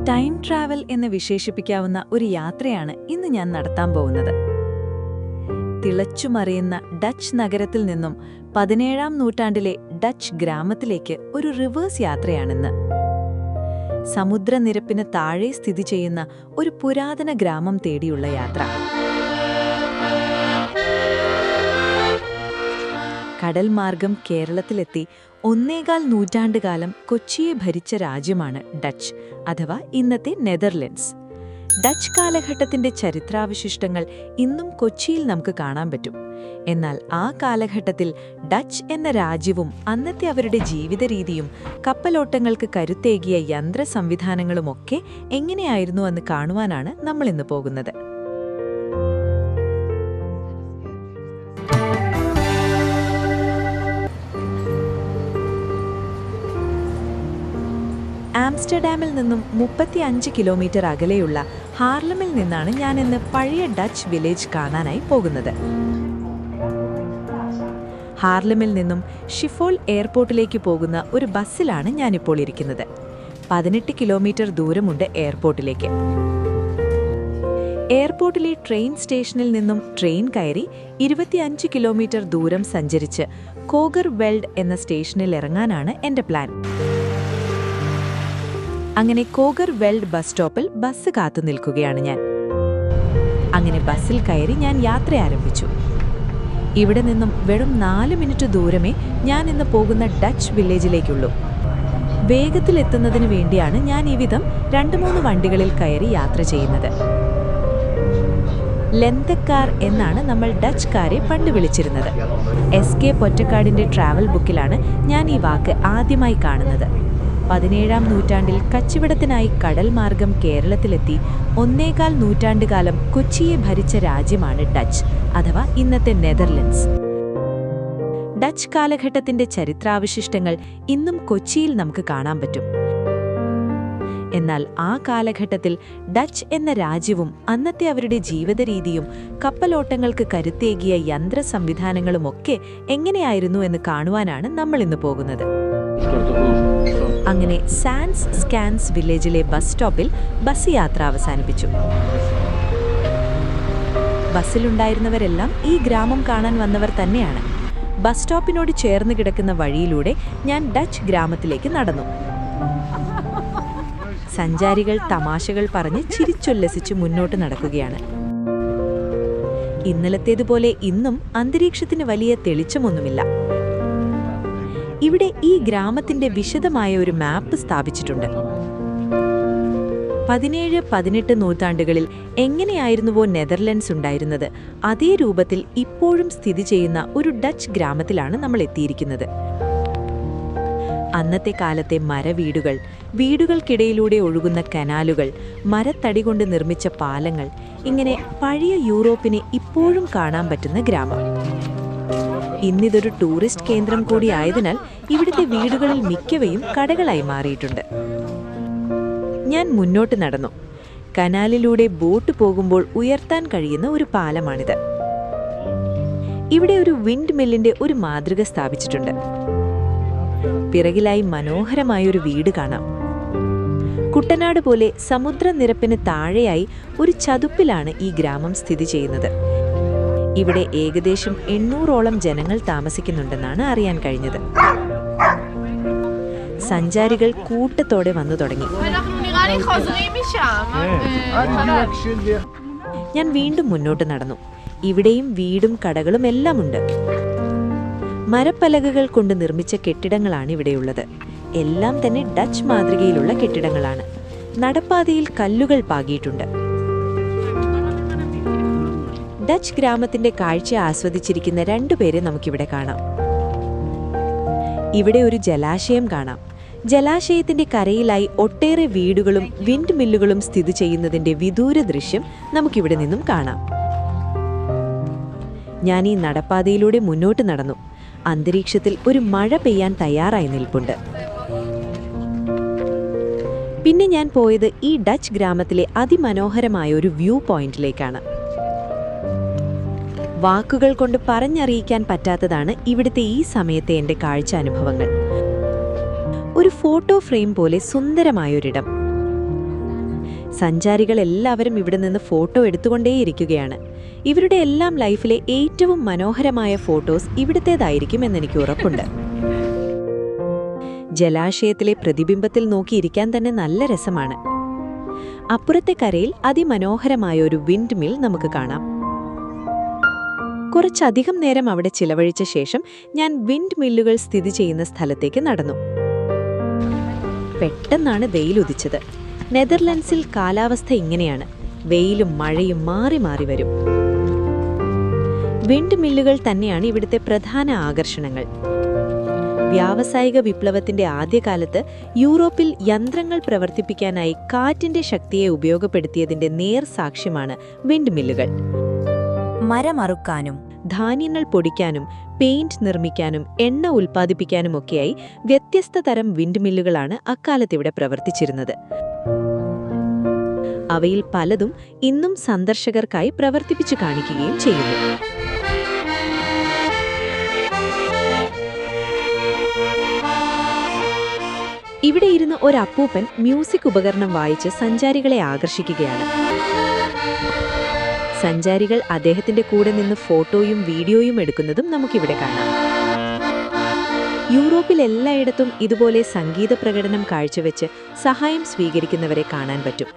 Time travel എന്ന് വിശേഷിപ്പിക്കാവുന്ന ഒരു യാത്രയാണ് ഇന്ന് ഞാൻ നടത്താൻ പോകുന്നത്. തിളച്ചുമറിയുന്ന ഡച്ച് നഗരത്തിൽ നിന്നും 17ാം നൂറ്റാണ്ടിലെ ഡച്ച് ഗ്രാമത്തിലേക്ക് ഒരു റിവേഴ്സ് യാത്രയാണിന്ന്. സമുദ്രനിരപ്പിന് താഴെ സ്ഥിതി ചെയ്യുന്ന ഒരു പുരാതന ഗ്രാമം തേടിയുള്ള യാത്ര. കടൽ മാർഗം കേരളത്തിലെത്തി 1.25 നൂറ്റാണ്ടുകാലം കൊച്ചിയെ ഭരിച്ച രാജ്യമാണ് ഡച്ച്, അഥവാ ഇന്നത്തെ നെതർലൻഡ്സ്. ഡച്ച് കാലഘട്ടത്തിന്റെ ചരിത്രാവശിഷ്ടങ്ങൾ ഇന്നും കൊച്ചിയിൽ നമുക്ക് കാണാൻ പറ്റും. എന്നാൽ ആ കാലഘട്ടത്തിൽ ഡച്ച് എന്ന രാജ്യവും അന്നത്തെ അവരുടെ ജീവിത രീതിയും കപ്പലോട്ടങ്ങൾക്ക് കരുത്തേകിയ യന്ത്ര സംവിധാനങ്ങളുമൊക്കെ എങ്ങനെയായിരുന്നു എന്ന് കാണുവാനാണ് നമ്മളിന്ന് പോകുന്നത്. ആംസ്റ്റർഡാമിൽ നിന്നും 35 കിലോമീറ്റർ അകലെയുള്ള ഹാർലമിൽ നിന്നാണ് ഞാനിന്ന് പഴയ ഡച്ച് വില്ലേജ് കാണാനായി പോകുന്നത്. ഹാർലമിൽ നിന്നും ഷിഫോൾ എയർപോർട്ടിലേക്ക് പോകുന്ന ഒരു ബസ്സിലാണ് ഞാനിപ്പോൾ ഇരിക്കുന്നത്. 18 കിലോമീറ്റർ ദൂരമുണ്ട് എയർപോർട്ടിലേക്ക്. എയർപോർട്ടിലെ ട്രെയിൻ സ്റ്റേഷനിൽ നിന്നും ട്രെയിൻ കയറി 25 കിലോമീറ്റർ ദൂരം സഞ്ചരിച്ച് കോഗർ വെൽഡ് എന്ന സ്റ്റേഷനിൽ ഇറങ്ങാനാണ് എൻ്റെ പ്ലാൻ. അങ്ങനെ കോഗർ വെൽഡ് ബസ് സ്റ്റോപ്പിൽ ബസ് കാത്തു നിൽക്കുകയാണ് ഞാൻ. അങ്ങനെ ബസ്സിൽ കയറി ഞാൻ യാത്ര ആരംഭിച്ചു. ഇവിടെ നിന്നും വെറും 4 മിനിറ്റ് ദൂരമേ ഞാൻ ഇന്ന് പോകുന്ന ഡച്ച് വില്ലേജിലേക്കുള്ളൂ. വേഗത്തിലെത്തുന്നതിന് വേണ്ടിയാണ് ഞാൻ ഈ വിധം 2-3 വണ്ടികളിൽ കയറി യാത്ര ചെയ്യുന്നത്. ലെന്തക്കാർ എന്നാണ് നമ്മൾ ഡച്ച് കാരെ പണ്ട് വിളിച്ചിരുന്നത്. എസ് കെ പൊറ്റക്കാടിന്റെ ട്രാവൽ ബുക്കിലാണ് ഞാൻ ഈ വാക്ക് ആദ്യമായി കാണുന്നത്. 17ാം നൂറ്റാണ്ടിൽ കച്ചവടത്തിനായി കടൽ മാർഗം കേരളത്തിലെത്തി 1.25 നൂറ്റാണ്ടുകാലം കൊച്ചിയെ ഭരിച്ച രാജ്യമാണ് ഡച്ച്, അഥവാ ഇന്നത്തെ നെതർലൻഡ്സ്. ഡച്ച് കാലഘട്ടത്തിന്റെ ചരിത്രാവശിഷ്ടങ്ങൾ ഇന്നും കൊച്ചിയിൽ നമുക്ക് കാണാൻ പറ്റും. എന്നാൽ ആ കാലഘട്ടത്തിൽ ഡച്ച് എന്ന രാജ്യവും അന്നത്തെ അവരുടെ ജീവിത രീതിയും കപ്പലോട്ടങ്ങൾക്ക് കരുത്തേകിയ യന്ത്ര സംവിധാനങ്ങളുമൊക്കെ എങ്ങനെയായിരുന്നു എന്ന് കാണുവാനാണ് നമ്മൾ ഇന്ന് പോകുന്നത്. അങ്ങനെ സാൻസ് സ്കാൻസ് വില്ലേജിലെ ബസ് സ്റ്റോപ്പിൽ ബസ് യാത്ര അവസാനിപ്പിച്ചു. ബസ്സിലുണ്ടായിരുന്നവരെല്ലാം ഈ ഗ്രാമം കാണാൻ വന്നവർ തന്നെയാണ്. ബസ് സ്റ്റോപ്പിനോട് ചേർന്ന് കിടക്കുന്ന വഴിയിലൂടെ ഞാൻ ഡച്ച് ഗ്രാമത്തിലേക്ക് നടന്നു. സഞ്ചാരികൾ തമാശകൾ പറഞ്ഞ് ചിരിച്ചുല്ലസിച്ച് മുന്നോട്ട് നടക്കുകയാണ്. ഇന്നലത്തേതുപോലെ ഇന്നും അന്തരീക്ഷത്തിന് വലിയ തെളിച്ചമൊന്നുമില്ല. ഇവിടെ ഈ ഗ്രാമത്തിന്റെ വിശദമായ ഒരു മാപ്പ് സ്ഥാപിച്ചിട്ടുണ്ട്. 17-18 നൂറ്റാണ്ടുകളിൽ എങ്ങനെയായിരുന്നുവോ നെതർലൻഡ്സ് ഉണ്ടായിരുന്നത്, അതേ രൂപത്തിൽ ഇപ്പോഴും സ്ഥിതി ചെയ്യുന്ന ഒരു ഡച്ച് ഗ്രാമത്തിലാണ് നമ്മൾ എത്തിയിരിക്കുന്നത്. അന്നത്തെ കാലത്തെ മരവീടുകൾ, വീടുകൾക്കിടയിലൂടെ ഒഴുകുന്ന കനാലുകൾ, മരത്തടി കൊണ്ട് നിർമ്മിച്ച പാലങ്ങൾ, ഇങ്ങനെ പഴയ യൂറോപ്പിനെ ഇപ്പോഴും കാണാൻ പറ്റുന്ന ഗ്രാമം. ഇന്നിതൊരു ടൂറിസ്റ്റ് കേന്ദ്രം കൂടിയായതിനാൽ ഇവിടുത്തെ വീടുകളിൽ മിക്കവയും കടകളായി മാറിയിട്ടുണ്ട്. ഞാൻ മുന്നോട്ട് നടന്നു. കനാലിലൂടെ ബോട്ട് പോകുമ്പോൾ ഉയർത്താൻ കഴിയുന്ന ഒരു പാലമാണിത്. ഇവിടെ ഒരു വിൻഡ് മില്ലിന്റെ ഒരു മാതൃക സ്ഥാപിച്ചിട്ടുണ്ട്. പിറകിലായി മനോഹരമായൊരു വീട് കാണാം. കുട്ടനാട് പോലെ സമുദ്രനിരപ്പിന് താഴെയായി ഒരു ചതുപ്പിലാണ് ഈ ഗ്രാമം സ്ഥിതി ചെയ്യുന്നത്. ഇവിടെ ഏകദേശം 800ഓളം ജനങ്ങൾ താമസിക്കുന്നുണ്ടെന്നാണ് അറിയാൻ കഴിഞ്ഞത്. സഞ്ചാരികൾ കൂട്ടത്തോടെ വന്നു തുടങ്ങി. ഞാൻ വീണ്ടും മുന്നോട്ട് നടന്നു. ഇവിടെയും വീടും കടകളും എല്ലാം ഉണ്ട്. മരപ്പലകകൾ കൊണ്ട് നിർമ്മിച്ച കെട്ടിടങ്ങളാണ് ഇവിടെയുള്ളത്. എല്ലാം തന്നെ ഡച്ച് മാതൃകയിലുള്ള കെട്ടിടങ്ങളാണ്. നടപ്പാതയിൽ കല്ലുകൾ പാകിയിട്ടുണ്ട്. ഡച്ച് ഗ്രാമത്തിന്റെ കാഴ്ച ആസ്വദിച്ചിരിക്കുന്ന 2 പേരെ നമുക്കിവിടെ കാണാം. ഇവിടെ ഒരു ജലാശയം കാണാം. ജലാശയത്തിന്റെ കരയിലായി ഒട്ടേറെ വീടുകളും വിൻഡ് മില്ലുകളും സ്ഥിതി ചെയ്യുന്നതിന്റെ വിദൂര ദൃശ്യം നമുക്കിവിടെ നിന്നും കാണാം. ഞാൻ ഈ നടപ്പാതയിലൂടെ മുന്നോട്ട് നടന്നു. അന്തരീക്ഷത്തിൽ ഒരു മഴ പെയ്യാൻ തയ്യാറായി നിൽപ്പുണ്ട്. പിന്നെ ഞാൻ പോയത് ഈ ഡച്ച് ഗ്രാമത്തിലെ അതിമനോഹരമായ ഒരു വ്യൂ പോയിന്റിലേക്കാണ്. വാക്കുകൾ കൊണ്ട് പറഞ്ഞറിയിക്കാൻ പറ്റാത്തതാണ് ഇവിടുത്തെ ഈ സമയത്തെ എൻ്റെ കാഴ്ച അനുഭവങ്ങൾ. ഒരു ഫോട്ടോ ഫ്രെയിം പോലെ സുന്ദരമായൊരിടം. സഞ്ചാരികൾ എല്ലാവരും ഇവിടെ നിന്ന് ഫോട്ടോ എടുത്തുകൊണ്ടേയിരിക്കുകയാണ്. ഇവരുടെ എല്ലാം ലൈഫിലെ ഏറ്റവും മനോഹരമായ ഫോട്ടോസ് ഇവിടുത്തേതായിരിക്കും എന്നെനിക്ക് ഉറപ്പുണ്ട്. ജലാശയത്തിലെ പ്രതിബിംബത്തിൽ നോക്കിയിരിക്കാൻ തന്നെ നല്ല രസമാണ്. അപ്പുറത്തെ കരയിൽ അതിമനോഹരമായ ഒരു വിൻഡ് മിൽ നമുക്ക് കാണാം. കുറച്ചധികം നേരം അവിടെ ചിലവഴിച്ച ശേഷം ഞാൻ വിൻഡ് മില്ലുകൾ സ്ഥിതി ചെയ്യുന്ന സ്ഥലത്തേക്ക് നടന്നു. പെട്ടെന്നാണ് വെയിലുദിച്ചത്. നെതർലൻഡ്സിൽ കാലാവസ്ഥ ഇങ്ങനെയാണ്, വെയിലും മഴയും മാറി മാറി വരും. വിൻഡ് മില്ലുകൾ തന്നെയാണ് ഇവിടുത്തെ പ്രധാന ആകർഷണങ്ങൾ. വ്യാവസായിക വിപ്ലവത്തിന്റെ ആദ്യകാലത്ത് യൂറോപ്പിൽ യന്ത്രങ്ങൾ പ്രവർത്തിപ്പിക്കാനായി കാറ്റിന്റെ ശക്തിയെ ഉപയോഗപ്പെടുത്തിയതിന്റെ നേർസാക്ഷ്യമാണ് വിൻഡ് മില്ലുകൾ. മരമറുക്കാനും ധാന്യങ്ങൾ പൊടിക്കാനും പെയിന്റ് നിർമ്മിക്കാനും എണ്ണ ഉൽപ്പാദിപ്പിക്കാനുമൊക്കെയായി വ്യത്യസ്ത തരം വിൻഡ് മില്ലുകളാണ് അക്കാലത്തിവിടെ പ്രവർത്തിച്ചിരുന്നത്. അവയിൽ പലതും ഇന്നും സന്ദർശകർക്കായി പ്രവർത്തിപ്പിച്ചു കാണിക്കുകയും ചെയ്യുന്നു. ഇവിടെ ഇരുന്ന് ഒരു അപ്പൂപ്പൻ മ്യൂസിക് ഉപകരണം വായിച്ച് സഞ്ചാരികളെ ആകർഷിക്കുകയാണ്. സഞ്ചാരികൾ അദ്ദേഹത്തിന്റെ കൂടെ നിന്ന് ഫോട്ടോയും വീഡിയോയും എടുക്കുന്നതും നമുക്കിവിടെ കാണാം. യൂറോപ്പിൽ എല്ലായിടത്തും ഇതുപോലെ സംഗീത പ്രകടനം കാഴ്ചവെച്ച് സഹായം സ്വീകരിക്കുന്നവരെ കാണാൻ പറ്റും.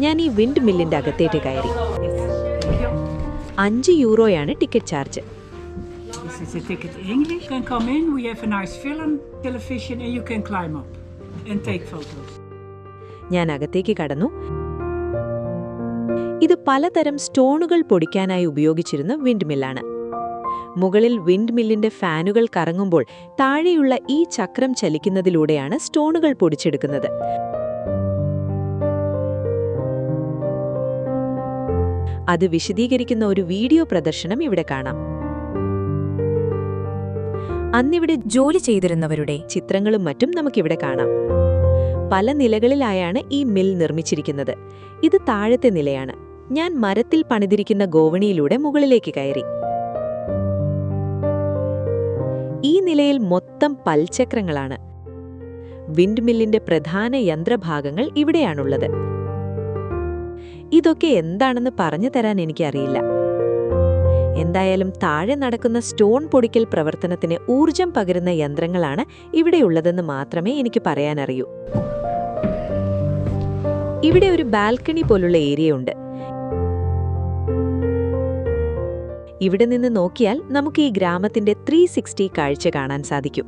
ഞാൻ ഈ വിൻഡ് മില്ലിന്റെ അകത്തേക്ക് കയറി. 5 യൂറോയാണ് ticket charge. This is a ticket English. You can come in. We have a nice film, television, and you can climb up and take photos. ഞാൻ അകത്തേക്ക് കടന്നു. ഇത് പലതരം സ്റ്റോണുകൾ പൊടിക്കാനായി ഉപയോഗിച്ചിരുന്ന വിൻഡ് മില്ലാണ്. മുകളിൽ വിൻഡ് മില്ലിന്റെ ഫാനുകൾ കറങ്ങുമ്പോൾ താഴെയുള്ള ഈ ചക്രം ചലിക്കുന്നതിലൂടെയാണ് സ്റ്റോണുകൾ പൊടിച്ചെടുക്കുന്നത്. അത് വിശദീകരിക്കുന്ന ഒരു വീഡിയോ പ്രദർശനം ഇവിടെ കാണാം. അന്നിവിടെ ജോലി ചെയ്തിരുന്നവരുടെ ചിത്രങ്ങളും മറ്റും നമുക്കിവിടെ കാണാം. പല നിലകളിലായാണ് ഈ മിൽ നിർമ്മിച്ചിരിക്കുന്നത്. ഇത് താഴത്തെ നിലയാണ്. ഞാൻ മരത്തിൽ പണിതിരിക്കുന്ന ഗോവണിയിലൂടെ മുകളിലേക്ക് കയറി. ഈ നിലയിൽ മൊത്തം പൽചക്രങ്ങളാണ്. വിൻഡ് മില്ലിന്റെ പ്രധാന യന്ത്രഭാഗങ്ങൾ ഇവിടെയാണുള്ളത്. ഇതൊക്കെ എന്താണെന്ന് പറഞ്ഞു തരാൻ എനിക്കറിയില്ല. എന്തായാലും താഴെ നടക്കുന്ന സ്റ്റോൺ പൊടിക്കൽ പ്രവർത്തനത്തിന് ഊർജം പകരുന്ന യന്ത്രങ്ങളാണ് ഇവിടെയുള്ളതെന്ന് മാത്രമേ എനിക്ക് പറയാനറിയൂ. ഇവിടെ ഒരു ബാൽക്കണി പോലുള്ള ഏരിയ ഉണ്ട്. ഇവിടെ നിന്ന് നോക്കിയാൽ നമുക്ക് ഈ ഗ്രാമത്തിന്റെ 360 കാഴ്ച കാണാൻ സാധിക്കും.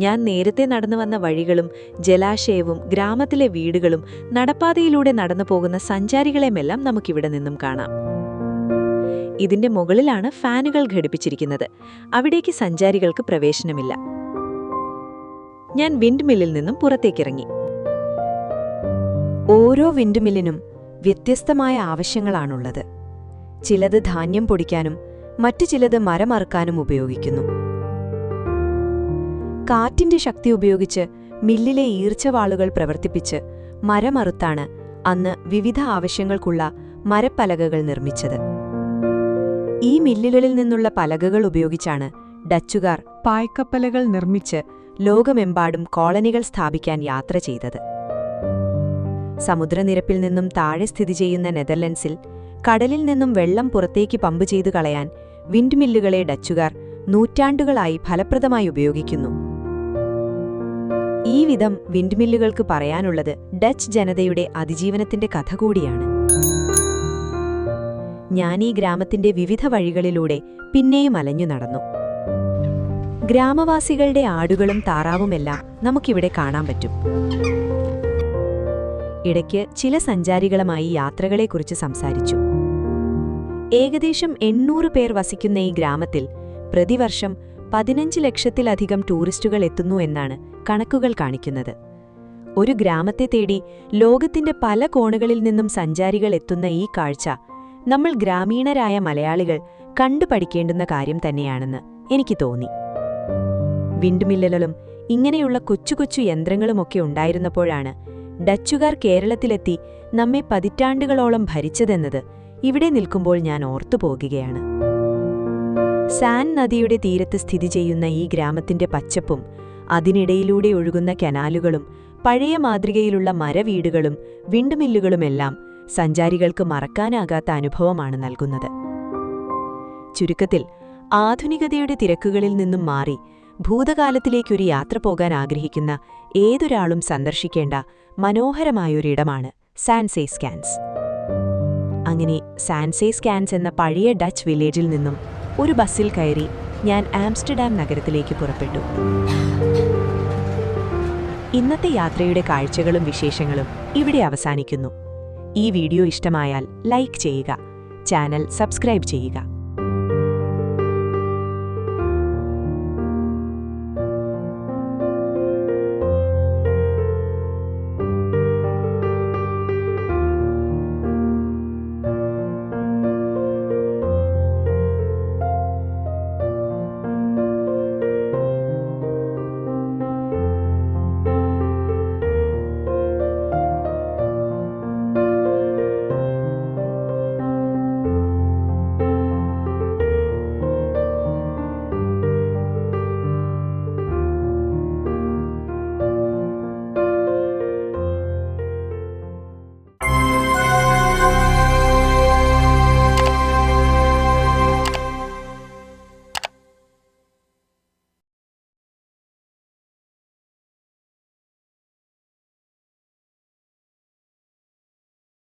ഞാൻ നേരത്തെ നടന്നു വന്ന വഴികളും ജലാശയവും ഗ്രാമത്തിലെ വീടുകളും നടപ്പാതയിലൂടെ നടന്നു പോകുന്ന സഞ്ചാരികളെയുമെല്ലാം നമുക്കിവിടെ നിന്നും കാണാം. ഇതിന്റെ മുകളിലാണ് ഫാനുകൾ ഘടിപ്പിച്ചിരിക്കുന്നത്. അവിടേക്ക് സഞ്ചാരികൾക്ക് പ്രവേശനമില്ല. ഞാൻ വിൻഡ് മില്ലിൽ നിന്നും പുറത്തേക്കിറങ്ങി. ഓരോ വിൻഡ് മില്ലിനും വ്യത്യസ്തമായ ആവശ്യങ്ങളാണുള്ളത്. ചിലത് ധാന്യം പൊടിക്കാനും മറ്റു ചിലത് മരമറുക്കാനും ഉപയോഗിക്കുന്നു. കാറ്റിന്റെ ശക്തി ഉപയോഗിച്ച് മില്ലിലെ ഈർച്ചവാളുകൾ പ്രവർത്തിപ്പിച്ച് മരമറുത്താണ് അന്ന് വിവിധ ആവശ്യങ്ങൾക്കുള്ള മരപ്പലകകൾ നിർമ്മിച്ചത്. ഈ മില്ലുകളിൽ നിന്നുള്ള പലകകൾ ഉപയോഗിച്ചാണ് ഡച്ചുകാർ പായ്ക്കപ്പലുകൾ നിർമ്മിച്ച് ലോകമെമ്പാടും കോളനികൾ സ്ഥാപിക്കാൻ യാത്ര ചെയ്തത്. സമുദ്രനിരപ്പിൽ നിന്നും താഴെ സ്ഥിതി ചെയ്യുന്ന നെതർലൻഡ്സിൽ കടലിൽ നിന്നും വെള്ളം പുറത്തേക്ക് പമ്പ് ചെയ്തു കളയാൻ വിൻഡ് മില്ലുകളെ ഡച്ചുകാർ നൂറ്റാണ്ടുകളായി ഫലപ്രദമായി ഉപയോഗിക്കുന്നു. ഈ വിധം വിൻഡ് മില്ലുകൾക്ക് പറയാനുള്ളത് ഡച്ച് ജനതയുടെ അതിജീവനത്തിന്റെ കഥ കൂടിയാണ്. ഞാൻ ഈ ഗ്രാമത്തിന്റെ വിവിധ വഴികളിലൂടെ പിന്നെയും അലഞ്ഞു നടന്നു. ഗ്രാമവാസികളുടെ ആടുകളും താറാവുമെല്ലാം നമുക്കിവിടെ കാണാൻ പറ്റും. ഇടയ്ക്ക് ചില സഞ്ചാരികളുമായി യാത്രകളെക്കുറിച്ച് സംസാരിച്ചു. ഏകദേശം 800 പേർ വസിക്കുന്ന ഈ ഗ്രാമത്തിൽ പ്രതിവർഷം 15 ലക്ഷത്തിലധികം ടൂറിസ്റ്റുകൾ എത്തുന്നു എന്നാണ് കണക്കുകൾ കാണിക്കുന്നത്. ഒരു ഗ്രാമത്തെ തേടി ലോകത്തിന്റെ പല കോണുകളിൽ നിന്നും സഞ്ചാരികൾ എത്തുന്ന ഈ കാഴ്ച നമ്മൾ ഗ്രാമീണരായ മലയാളികൾ കണ്ടുപഠിക്കേണ്ടുന്ന കാര്യം തന്നെയാണെന്ന് എനിക്ക് തോന്നി. വിൻഡ് മില്ലുകളും ഇങ്ങനെയുള്ള കൊച്ചു കൊച്ചു യന്ത്രങ്ങളുമൊക്കെ ഉണ്ടായിരുന്നപ്പോഴാണ് ഡച്ചുകാർ കേരളത്തിലെത്തി നമ്മെ പതിറ്റാണ്ടുകളോളം ഭരിച്ചതെന്നത് ഇവിടെ നിൽക്കുമ്പോൾ ഞാൻ ഓർത്തുപോകുകയാണ്. സാൻ നദിയുടെ തീരത്ത് സ്ഥിതി ചെയ്യുന്ന ഈ ഗ്രാമത്തിന്റെ പച്ചപ്പും അതിനിടയിലൂടെ ഒഴുകുന്ന കനാലുകളും പഴയ മാതൃകയിലുള്ള മരവീടുകളും വിണ്ടുമില്ലുകളുമെല്ലാം സഞ്ചാരികൾക്ക് മറക്കാനാകാത്ത അനുഭവമാണ് നൽകുന്നത്. ചുരുക്കത്തിൽ, ആധുനികതയുടെ തിരക്കുകളിൽ നിന്നും മാറി ഭൂതകാലത്തിലേക്കൊരു യാത്ര പോകാൻ ആഗ്രഹിക്കുന്ന ഏതൊരാളും സന്ദർശിക്കേണ്ട മനോഹരമായൊരിടമാണ് സാൻ സെയ്സ്കാൻസ്. അങ്ങനെ സാൻ സെയ്സ്കാൻസ് എന്ന പഴയ ഡച്ച് വില്ലേജിൽ നിന്നും ഒരു ബസ്സിൽ കയറി ഞാൻ ആംസ്റ്റർഡാം നഗരത്തിലേക്ക് പുറപ്പെട്ടു. ഇന്നത്തെ യാത്രയുടെ കാഴ്ചകളും വിശേഷങ്ങളും ഇവിടെ അവസാനിക്കുന്നു. ഈ വീഡിയോ ഇഷ്ടമായാൽ ലൈക്ക് ചെയ്യുക, ചാനൽ സബ്സ്ക്രൈബ് ചെയ്യുക.